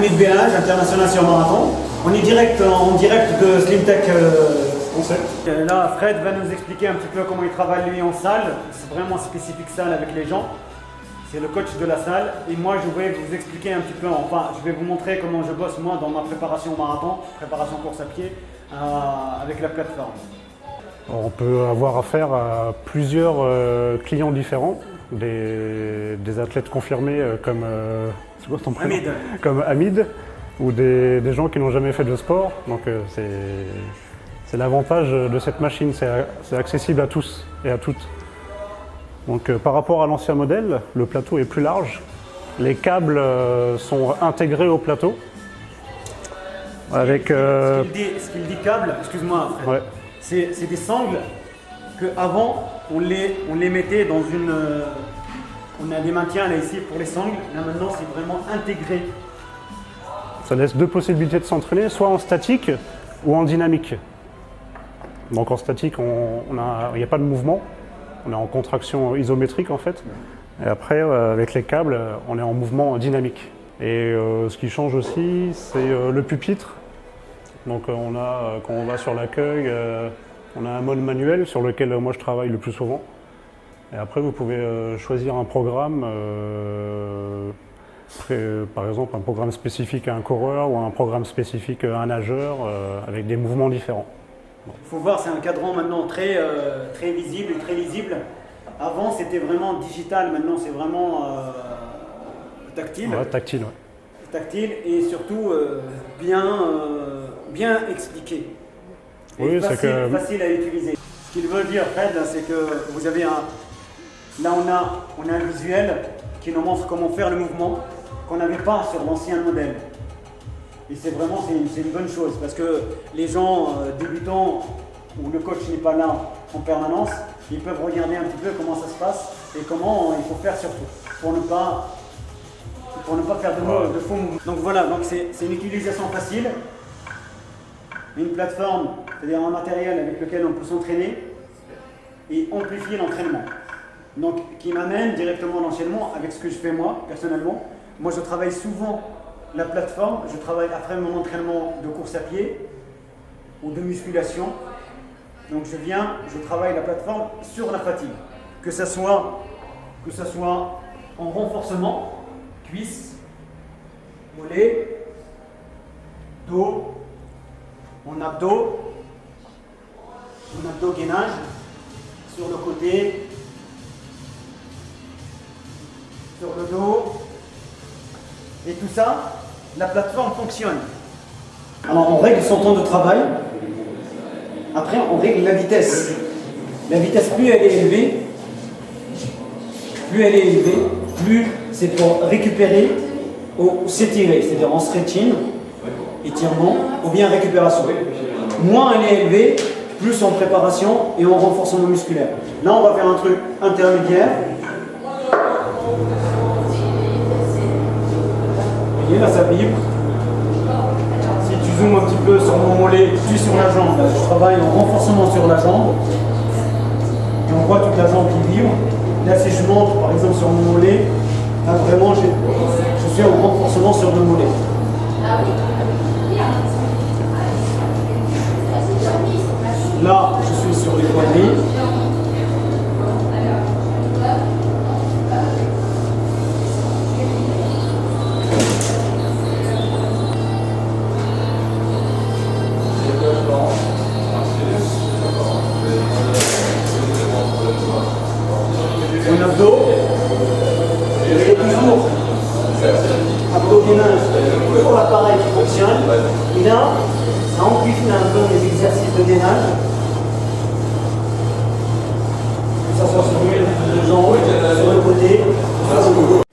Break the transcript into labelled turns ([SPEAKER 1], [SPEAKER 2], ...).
[SPEAKER 1] Hamid Belhaj, international sur marathon. On est en direct de SlimTech Concept. Là, Fred va nous expliquer un petit peu comment il travaille lui en salle. C'est vraiment spécifique salle avec les gens. C'est le coach de la salle. Et moi, je vais vous expliquer un petit peu, enfin, je vais vous montrer comment je bosse moi dans ma préparation au marathon, préparation course à pied, avec la plateforme.
[SPEAKER 2] On peut avoir affaire à plusieurs clients différents, des athlètes confirmés comme, c'est quoi ton prénom ?
[SPEAKER 1] Hamid.
[SPEAKER 2] Comme Hamid, ou des gens qui n'ont jamais fait de sport. Donc c'est l'avantage de cette machine, c'est accessible à tous et à toutes. Donc par rapport à l'ancien modèle, le plateau est plus large. Les câbles sont intégrés au plateau. Avec,
[SPEAKER 1] Ce qu'il dit câble, excuse-moi Fred.
[SPEAKER 2] Ouais.
[SPEAKER 1] C'est des sangles qu'avant on les mettait dans une... on a des maintiens là ici pour les sangles. Là maintenant c'est vraiment intégré.
[SPEAKER 2] Ça laisse deux possibilités de s'entraîner, soit en statique ou en dynamique. Donc en statique, il n'y a pas de mouvement, on est en contraction isométrique en fait. Et après, avec les câbles, on est en mouvement dynamique. Et ce qui change aussi, c'est le pupitre. Donc quand on va sur l'accueil, on a un mode manuel sur lequel moi je travaille le plus souvent. Et après, vous pouvez choisir un programme. Par exemple un programme spécifique à un coureur ou un programme spécifique à un nageur avec des mouvements différents.
[SPEAKER 1] Il faut voir, c'est un cadran maintenant très visible et très lisible. Avant c'était vraiment digital, maintenant c'est vraiment tactile.
[SPEAKER 2] Ouais, tactile, ouais.
[SPEAKER 1] Tactile et surtout bien expliqué. Et
[SPEAKER 2] Oui,
[SPEAKER 1] facile à utiliser. Ce qu'il veut dire Fred, c'est que vous avez là on a un visuel qui nous montre comment faire le mouvement qu'on n'avait pas sur l'ancien modèle. Et c'est une bonne chose parce que les gens débutants où le coach n'est pas là en permanence, ils peuvent regarder un petit peu comment ça se passe et comment il faut faire surtout pour ne pas faire de faux mouvements. Donc voilà, donc c'est une utilisation facile, une plateforme, c'est-à-dire un matériel avec lequel on peut s'entraîner et amplifier l'entraînement. Donc qui m'amène directement à l'enchaînement avec ce que je fais moi personnellement. Moi je travaille souvent la plateforme, je travaille après mon entraînement de course à pied ou de musculation. Donc je travaille la plateforme sur la fatigue, que ce soit en renforcement, cuisses, mollets, dos, en abdos-gainage, sur le côté, sur le dos, et tout ça, la plateforme fonctionne. Alors on règle son temps de travail, après on règle la vitesse. La vitesse, plus elle est élevée, plus c'est pour récupérer ou s'étirer, c'est-à-dire en stretching, étirement, ou bien récupération. Moins elle est élevée, plus en préparation et en renforcement musculaire. Là on va faire un truc intermédiaire. Et là ça vibre. Si tu zoomes un petit peu sur mon mollet, je suis sur la jambe. Là, je travaille en renforcement sur la jambe. Et on voit toute la jambe qui vibre. Là si je monte par exemple sur mon mollet, là vraiment je suis en renforcement sur le mollet. Là je suis sur les quadrilles. Mon abdos, et toujours abdos-gainage, toujours l'appareil qui fonctionne. Et là, ça amplifie un peu les exercices de gainage. Que ce soit sur le jambes, sur le côté, sur le dos.